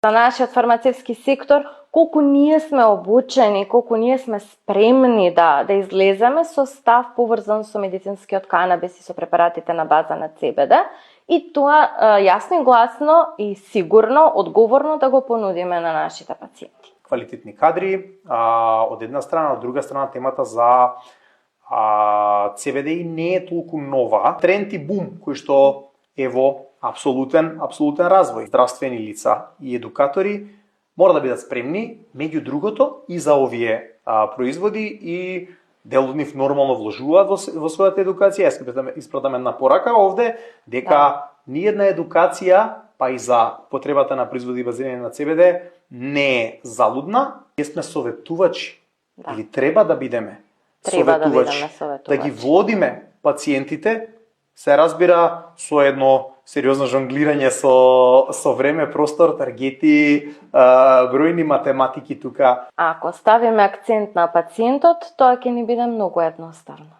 на нашиот фармацевски сектор, колку ние сме обучени, колку ние сме спремни да излеземе со став поврзан со медицинскиот канабис и со препаратите на база на CBD, и тоа јасно и гласно и сигурно, одговорно да го понудиме на нашите пациенти. Квалитетни кадри, од една страна, од друга страна темата за CBD не е толку нова. Тренд и бум кој што е во апсолутен развој. Здравствени лица и едукатори мора да бидат спремни, меѓу другото, и за овие производи, и дел од нив нормално вложуваат во својата едукација. Јас испратам една порака овде, дека ни една едукација, па и за потребата на производи базирани на CBD, не е залудна. Ние сме советувачи, или треба да бидеме советувачи, да ги водиме пациентите, се разбира, со едно сериозно жонглирање со време, простор, таргети, бројни математики тука. Ако ставиме акцент на пациентот, тоа ќе ни биде многу едноставно.